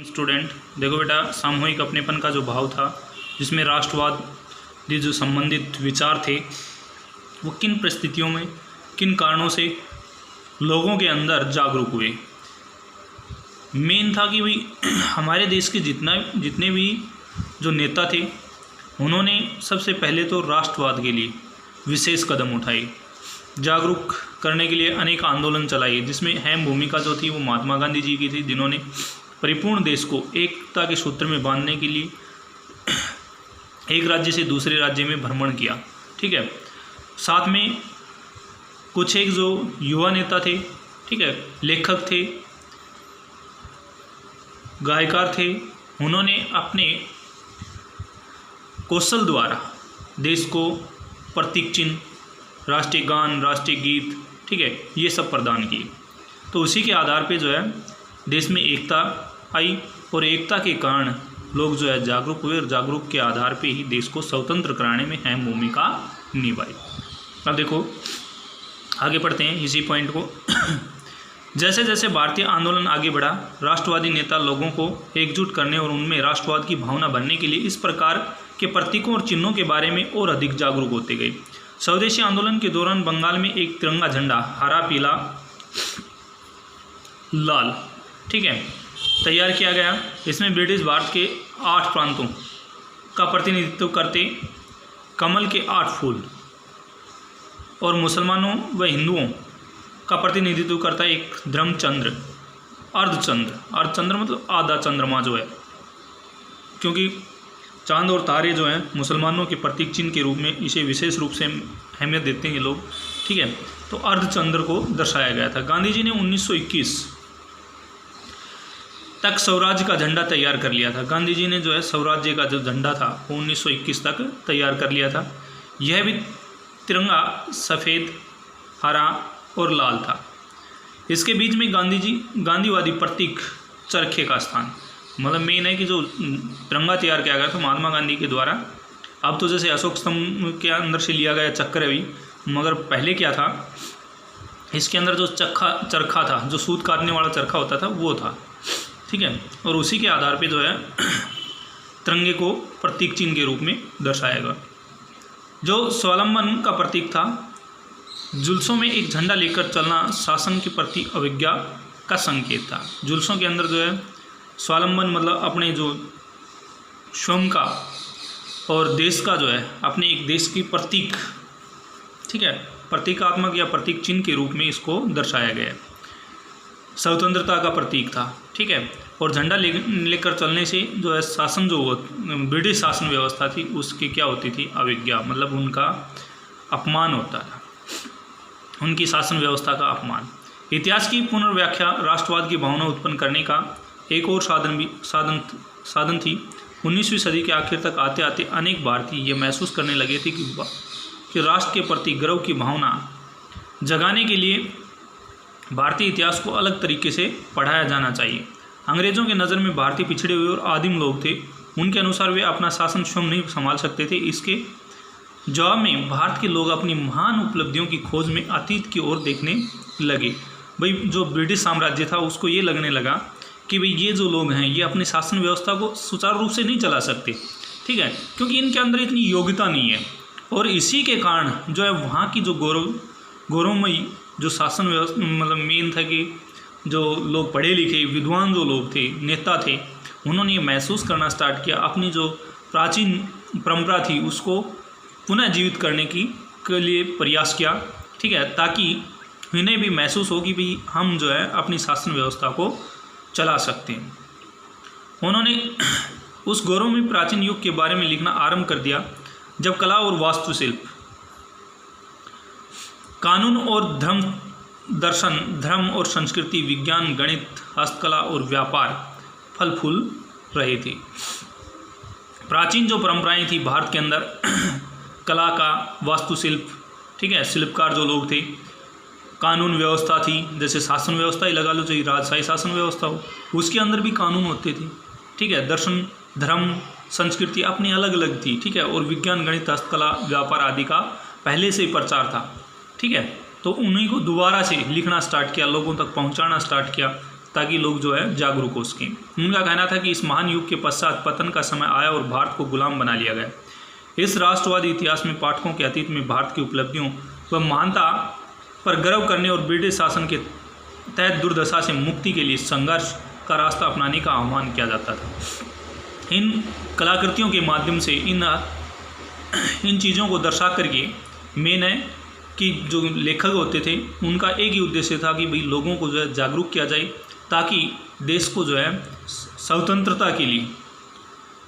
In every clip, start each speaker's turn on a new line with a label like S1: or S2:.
S1: Student, देखो बेटा, सामूहिक अपनेपन का जो भाव था, जिसमें राष्ट्रवाद जो संबंधित विचार थे, वो किन परिस्थितियों में, किन कारणों से लोगों के अंदर जागरूक हुए। मेन था कि भाई हमारे देश के जितने भी जो नेता थे, उन्होंने सबसे पहले तो राष्ट्रवाद के लिए विशेष कदम उठाए, जागरूक करने के लिए अनेक आंदोलन चलाए, जिसमें अहम भूमिका जो थी वो महात्मा गांधी जी की थी, जिन्होंने परिपूर्ण देश को एकता के सूत्र में बांधने के लिए एक राज्य से दूसरे राज्य में भ्रमण किया। ठीक है, साथ में कुछ एक जो युवा नेता थे, ठीक है, लेखक थे, गायकार थे, उन्होंने अपने कौशल द्वारा देश को प्रतीक चिन्ह, राष्ट्रीय गान, राष्ट्रीय गीत, ठीक है, ये सब प्रदान किए। तो उसी के आधार पे जो है देश में एकता आई और एकता के कारण लोग जो है जागरूक हुए और जागरूक के आधार पे ही देश को स्वतंत्र कराने में अहम भूमिका निभाई। अब देखो आगे पढ़ते हैं इसी पॉइंट को। जैसे जैसे भारतीय आंदोलन आगे बढ़ा, राष्ट्रवादी नेता लोगों को एकजुट करने और उनमें राष्ट्रवाद की भावना बनने के लिए इस प्रकार के प्रतीकों और चिन्हों के बारे में और अधिक जागरूक होते गए। स्वदेशी आंदोलन के दौरान बंगाल में एक तिरंगा झंडा हरा, पीला, लाल, ठीक है, तैयार किया गया। इसमें ब्रिटिश भारत के 8 प्रांतों का प्रतिनिधित्व करते कमल के 8 फूल और मुसलमानों व हिंदुओं का प्रतिनिधित्व करता एक धर्मचंद्र, अर्धचंद्र मतलब आधा चंद्रमा जो है, क्योंकि चांद और तारे जो हैं मुसलमानों के प्रतीक चिन्ह के रूप में इसे विशेष रूप से अहमियत देते हैं ये लोग। ठीक है, तो अर्धचंद्र को दर्शाया गया था। गांधी जी ने 1921 तक स्वराज्य का झंडा तैयार कर लिया था। गांधी जी ने जो है स्वराज्य का जो झंडा था वो 1921 तक तैयार कर लिया था। यह भी तिरंगा सफ़ेद, हरा और लाल था। इसके बीच में गांधीवादी प्रतीक चरखे का स्थान, मतलब मेन है कि जो तिरंगा तैयार किया गया था महात्मा गांधी के द्वारा। अब तो जैसे अशोक स्तंभ के अंदर से लिया गया चक्र है भी, मगर पहले क्या था, इसके अंदर जो चरखा था, जो सूत काटने वाला चरखा होता था वो था। ठीक है, और उसी के आधार पे जो है तिरंगे को प्रतीक चिन्ह के रूप में दर्शाएगा। जो स्वावलंबन का प्रतीक था, जुलूसों में एक झंडा लेकर चलना शासन के प्रति अवज्ञा का संकेत था। जुलूसों के अंदर जो है स्वावलंबन मतलब अपने जो स्वयं का और देश का जो है अपने एक देश की प्रतीक, ठीक है, प्रतीकात्मक या प्रतीक चिन्ह के रूप में इसको दर्शाया गया। स्वतंत्रता का प्रतीक था। ठीक है, और झंडा लेकर चलने से जो है शासन जो ब्रिटिश शासन व्यवस्था थी उसकी क्या होती थी, अवज्ञा, मतलब उनका अपमान होता था, उनकी शासन व्यवस्था का अपमान। इतिहास की पुनर्व्याख्या राष्ट्रवाद की भावना उत्पन्न करने का एक और साधन थी। 19वीं सदी के आखिर तक आते आते अनेक भारतीय ये महसूस करने लगे थे कि राष्ट्र के प्रति गर्व की भावना जगाने के लिए भारतीय इतिहास को अलग तरीके से पढ़ाया जाना चाहिए। अंग्रेज़ों की नज़र में भारतीय पिछड़े हुए और आदिम लोग थे। उनके अनुसार वे अपना शासन स्वयं नहीं संभाल सकते थे। इसके जवाब में भारत के लोग अपनी महान उपलब्धियों की खोज में अतीत की ओर देखने लगे। भाई जो ब्रिटिश साम्राज्य था उसको ये लगने लगा कि भाई ये जो लोग हैं ये अपनी शासन व्यवस्था को सुचारू रूप से नहीं चला सकते। ठीक है, क्योंकि इनके अंदर इतनी योग्यता नहीं है, और इसी के कारण जो है वहाँ की जो गौरवमयी जो शासन व्यवस्था, मतलब मेन था कि जो लोग पढ़े लिखे विद्वान जो लोग थे, नेता थे, उन्होंने ये महसूस करना स्टार्ट किया, अपनी जो प्राचीन परंपरा थी उसको पुनः जीवित करने के लिए प्रयास किया। ठीक है, ताकि इन्हें भी महसूस हो कि भाई हम जो है अपनी शासन व्यवस्था को चला सकते हैं। उन्होंने उस गौरव में प्राचीन युग के बारे में लिखना आरंभ कर दिया, जब कला और वास्तुशिल्प, कानून और दर्शन, धर्म और संस्कृति, विज्ञान, गणित, हस्तकला और व्यापार फल फूल रहे थे। प्राचीन जो परंपराएं थी भारत के अंदर, कला का, वास्तुशिल्प, ठीक है, शिल्पकार जो लोग थे, कानून व्यवस्था थी, जैसे शासन व्यवस्था ही लगा लो, जो राजशाही शासन व्यवस्था हो उसके अंदर भी कानून होते थे। ठीक है, दर्शन, धर्म, संस्कृति अपनी अलग अलग थी। ठीक है, और विज्ञान, गणित, हस्तकला, व्यापार आदि का पहले से ही प्रचार था। ठीक है, तो उन्हीं को दोबारा से लिखना स्टार्ट किया, लोगों तक पहुंचाना स्टार्ट किया, ताकि लोग जो है जागरूक हो सकें। उनका कहना था कि इस महान युग के पश्चात पतन का समय आया और भारत को गुलाम बना लिया गया। इस राष्ट्रवादी इतिहास में पाठकों के अतीत में भारत की उपलब्धियों व महानता पर गर्व करने और ब्रिटिश शासन के तहत दुर्दशा से मुक्ति के लिए संघर्ष का रास्ता अपनाने का आह्वान किया जाता था। इन कलाकृतियों के माध्यम से इन चीज़ों को दर्शा करके मेन है कि जो लेखक होते थे उनका एक ही उद्देश्य था कि भाई लोगों को जो है जागरूक किया जाए, ताकि देश को जो है स्वतंत्रता के लिए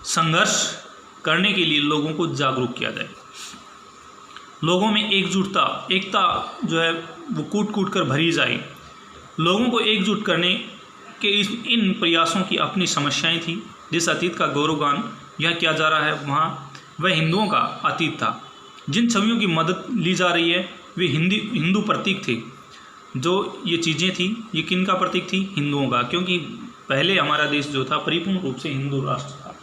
S1: संघर्ष करने के लिए लोगों को जागरूक किया जाए। लोगों में एकता जो है वो कूट कूट कर भरी जाए। लोगों को एकजुट करने के इन प्रयासों की अपनी समस्याएं थी। जिस अतीत का गौरवगान यह किया जा रहा है वहाँ वह हिंदुओं का अतीत था। जिन छवियों की मदद ली जा रही है वे हिंदू प्रतीक थे। जो ये चीज़ें थी ये किन का प्रतीक थी? हिंदुओं का, क्योंकि पहले हमारा देश जो था परिपूर्ण रूप से हिंदू राष्ट्र था।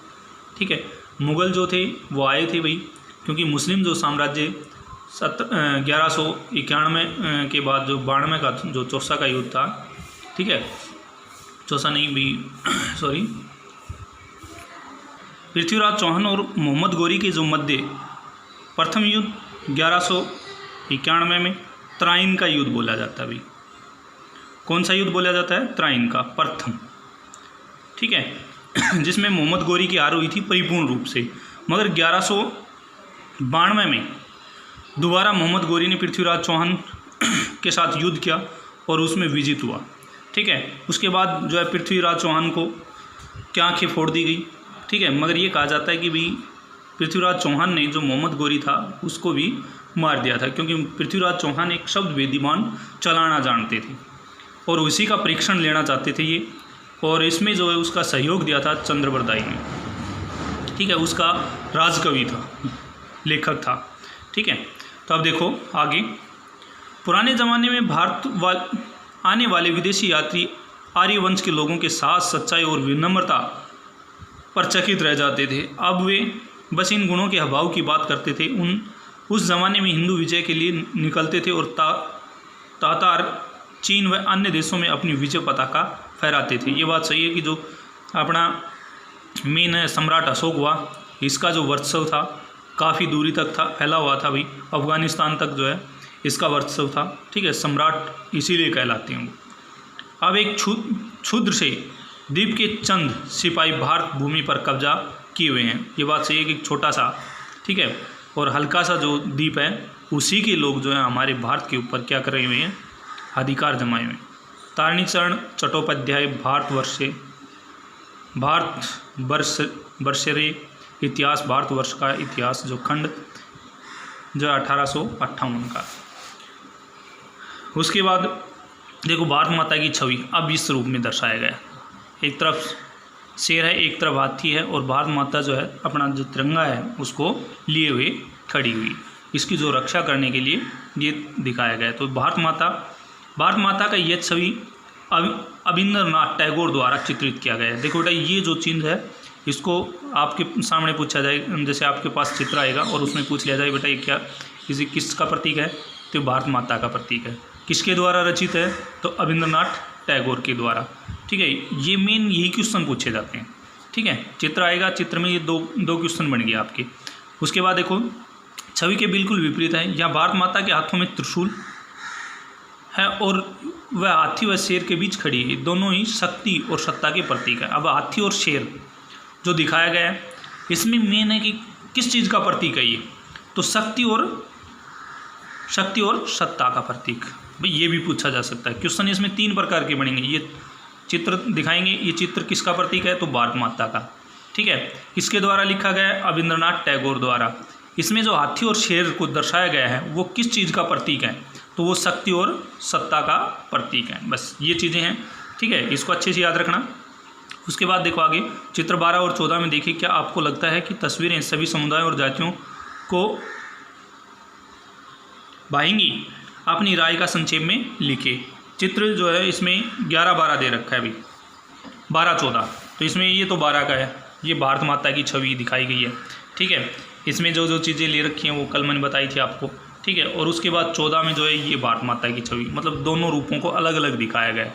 S1: ठीक है, मुग़ल जो थे वो आए थे भाई, क्योंकि मुस्लिम जो साम्राज्य 1191 के बाद जो 92 का जो चौसा का युद्ध था, ठीक है, चौसा नहीं भी सॉरी पृथ्वीराज चौहान और मोहम्मद गौरी के जो मध्य प्रथम युद्ध 1191 में तराइन का युद्ध बोला जाता है भाई। कौन सा युद्ध बोला जाता है? तराइन का प्रथम, ठीक है, जिसमें मोहम्मद गौरी की हार हुई थी परिपूर्ण रूप से। मगर 1192 में दोबारा मोहम्मद गौरी ने पृथ्वीराज चौहान के साथ युद्ध किया और उसमें विजित हुआ। ठीक है, उसके बाद जो है पृथ्वीराज चौहान को क्या आँखें फोड़ दी गई। ठीक है, मगर ये कहा जाता है कि भाई पृथ्वीराज चौहान ने जो मोहम्मद गौरी था उसको भी मार दिया था, क्योंकि पृथ्वीराज चौहान एक शब्द वेदीवान चलाना जानते थे और उसी का परीक्षण लेना चाहते थे ये। और इसमें जो है उसका सहयोग दिया था चंद्रबरदाई ने। ठीक है, उसका राजकवि था, लेखक था। ठीक है, तो अब देखो आगे। पुराने ज़माने में आने वाले विदेशी यात्री आर्यवंश के लोगों के साहस, सच्चाई और विनम्रता पर चकित रह जाते थे। अब वे बस इन गुणों के अभाव की बात करते थे। उस ज़माने में हिंदू विजय के लिए निकलते थे और तातार चीन व अन्य देशों में अपनी विजय पताका फहराते थे। ये बात सही है कि जो अपना मेन सम्राट अशोक हुआ, इसका जो वर्चस्व था काफ़ी दूरी तक था, फैला हुआ था भाई, अफ़गानिस्तान तक जो है इसका वर्चस्व था। ठीक है, सम्राट इसीलिए कहलाते हैं वो। अब एक क्षुद्र से द्वीप के चंद सिपाही भारत भूमि पर कब्जा किए हुए हैं। ये बात सही है कि छोटा सा, ठीक है, और हल्का सा जो द्वीप है उसी के लोग जो है हमारे भारत के ऊपर क्या कर रहे हुए हैं? अधिकार जमाए हुए हैं। तारिणीचरण चट्टोपाध्याय भारतवर्षे इतिहास, भारतवर्ष का इतिहास जो खंड जो 1858 का। उसके बाद देखो भारत माता की छवि अब इस रूप में दर्शाया गया। एक तरफ शेर है, एक तरफ हाथी है और भारत माता जो है अपना जो तिरंगा है उसको लिए हुए खड़ी हुई, इसकी जो रक्षा करने के लिए ये दिखाया गया। तो भारत माता का यह छवि अविंद्रनाथ टैगोर द्वारा चित्रित किया गया है। देखो बेटा, ये जो चीज़ है इसको आपके सामने पूछा जाए, जैसे आपके पास चित्र आएगा और उसमें पूछ लिया जाए बेटा ये क्या किसका प्रतीक है, तो भारत माता का प्रतीक है। किसके द्वारा रचित है? तो अविंद्रनाथ टैगोर के द्वारा। ठीक है, ये मेन यही क्वेश्चन पूछे जाते हैं। ठीक है, चित्र आएगा, चित्र में ये दो क्वेश्चन बन गए आपके। उसके बाद देखो छवि के बिल्कुल विपरीत है। यहाँ भारत माता के हाथों में त्रिशूल है और वह हाथी व शेर के बीच खड़ी है। दोनों ही शक्ति और सत्ता के प्रतीक है। अब हाथी और शेर जो दिखाया गया है इसमें मेन है कि किस चीज़ का प्रतीक है ये? तो शक्ति और सत्ता का प्रतीक। भाई ये भी पूछा जा सकता है। क्वेश्चन इसमें 3 प्रकार के बनेंगे। ये चित्र दिखाएंगे, ये चित्र किसका प्रतीक है? तो भारत माता का। ठीक है, किसके द्वारा लिखा गया है? अविंद्रनाथ टैगोर द्वारा। इसमें जो हाथी और शेर को दर्शाया गया है वो किस चीज़ का प्रतीक है? तो वो शक्ति और सत्ता का प्रतीक है। बस ये चीज़ें हैं। ठीक है, इसको अच्छे से याद रखना। उसके बाद देखो आगे चित्र 12 और 14 में देखिए, क्या आपको लगता है कि तस्वीरें सभी समुदायों और जातियों को भाएंगी? अपनी राय का संक्षेप में लिखिए। चित्र जो है इसमें 11-12 दे रखा है अभी, 12-14, तो इसमें ये तो 12 का है, ये भारत माता की छवि दिखाई गई है। ठीक है, इसमें जो चीज़ें ले रखी हैं वो कल मैंने बताई थी आपको। ठीक है, और उसके बाद 14 में जो है ये भारत माता की छवि, मतलब दोनों रूपों को अलग अलग दिखाया गया है।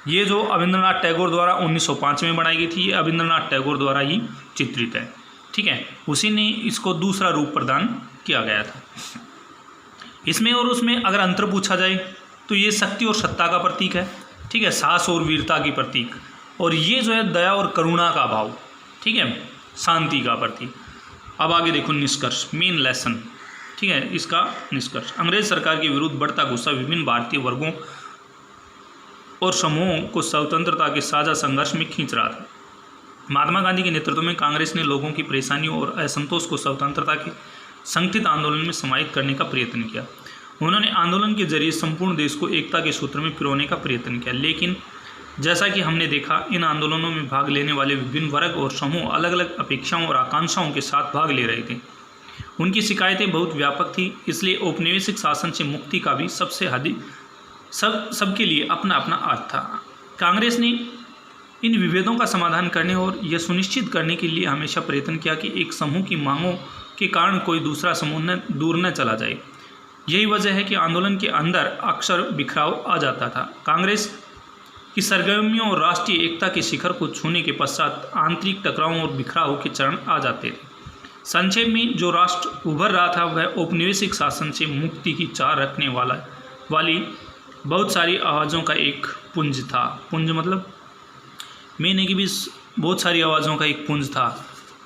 S1: ये जो रविंद्रनाथ टैगोर द्वारा 1905 में बनाई गई थी, ये रविंद्रनाथ टैगोर द्वारा ही चित्रित है। ठीक है, उसी ने इसको दूसरा रूप प्रदान किया गया था। इसमें और उसमें अगर अंतर पूछा जाए तो ये शक्ति और सत्ता का प्रतीक है। ठीक है, साहस और वीरता की प्रतीक, और ये जो है दया और करुणा का भाव, ठीक है, शांति का प्रतीक। अब आगे देखो निष्कर्ष, मेन लेसन। ठीक है, इसका निष्कर्ष, अंग्रेज सरकार के विरुद्ध बढ़ता गुस्सा विभिन्न भारतीय वर्गों और समूहों को स्वतंत्रता के साझा संघर्ष में खींच रहा था। महात्मा गांधी के नेतृत्व में कांग्रेस ने लोगों की परेशानियों और असंतोष को स्वतंत्रता के संगठित आंदोलन में समाहित करने का प्रयत्न किया। उन्होंने आंदोलन के जरिए संपूर्ण देश को एकता के सूत्र में पिरोने का प्रयत्न किया, लेकिन जैसा कि हमने देखा, इन आंदोलनों में भाग लेने वाले विभिन्न वर्ग और समूह अलग अलग अपेक्षाओं और आकांक्षाओं के साथ भाग ले रहे थे। उनकी शिकायतें बहुत व्यापक थी, इसलिए औपनिवेशिक शासन से मुक्ति का भी सबके लिए अपना अपना अर्थ था। कांग्रेस ने इन विभेदों का समाधान करने और यह सुनिश्चित करने के लिए हमेशा प्रयत्न किया कि एक समूह की मांगों के कारण कोई दूसरा समूह दूर न चला जाए। यही वजह है कि आंदोलन के अंदर अक्सर बिखराव आ जाता था। कांग्रेस की सरगर्मियों और राष्ट्रीय एकता के शिखर को छूने के पश्चात आंतरिक टकरावों और बिखराव के चरण आ जाते थे। संक्षेप में, जो राष्ट्र उभर रहा था वह औपनिवेशिक शासन से मुक्ति की चाह रखने वाली बहुत सारी आवाज़ों का एक पुंज था। पुंज मतलब मैंने कि भी बहुत सारी आवाज़ों का एक पुंज था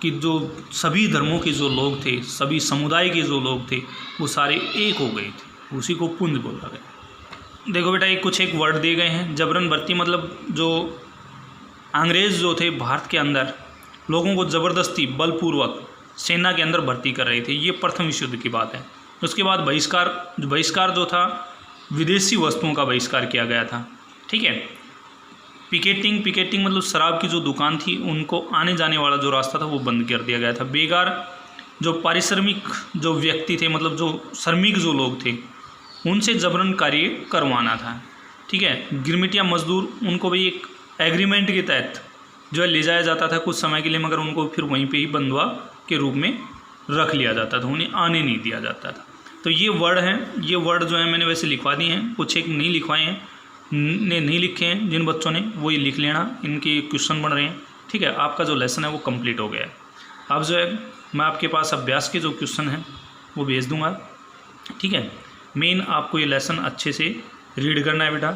S1: कि जो सभी धर्मों के जो लोग थे, सभी समुदाय के जो लोग थे, वो सारे एक हो गए थे, उसी को पुंज बोला गया। देखो बेटा, एक वर्ड दिए गए हैं। जबरन भर्ती मतलब जो अंग्रेज़ जो थे भारत के अंदर लोगों को ज़बरदस्ती बलपूर्वक सेना के अंदर भर्ती कर रहे थे, ये प्रथम विश्व युद्ध की बात है। उसके बाद बहिष्कार जो था, विदेशी वस्तुओं का बहिष्कार किया गया था। ठीक है, पिकेटिंग मतलब शराब की जो दुकान थी, उनको आने जाने वाला जो रास्ता था वो बंद कर दिया गया था। बेगार जो पारिश्रमिक जो व्यक्ति थे, मतलब जो श्रमिक जो लोग थे, उनसे जबरन कार्य करवाना था। ठीक है, गिरमिटिया मजदूर, उनको भी एक एग्रीमेंट के तहत जो है ले जाया जाता था कुछ समय के लिए, मगर उनको फिर वहीं पे ही बंधुआ के रूप में रख लिया जाता था, उन्हें आने नहीं दिया जाता था। तो ये वर्ड हैं, ये वर्ड जो है मैंने वैसे लिखवा दिए हैं, कुछ एक नहीं लिखवाए हैं, नहीं लिखे हैं जिन बच्चों ने, वो ये लिख लेना, इनके क्वेश्चन बन रहे हैं। ठीक है, आपका जो लेसन है वो कंप्लीट हो गया है। अब जो है मैं आपके पास अभ्यास के जो क्वेश्चन हैं वो भेज दूंगा। ठीक है, मेन आपको ये लेसन अच्छे से रीड करना है बेटा,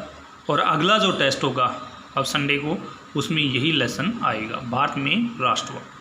S1: और अगला जो टेस्ट होगा अब संडे को, उसमें यही लेसन आएगा, भारत में राष्ट्रवाद।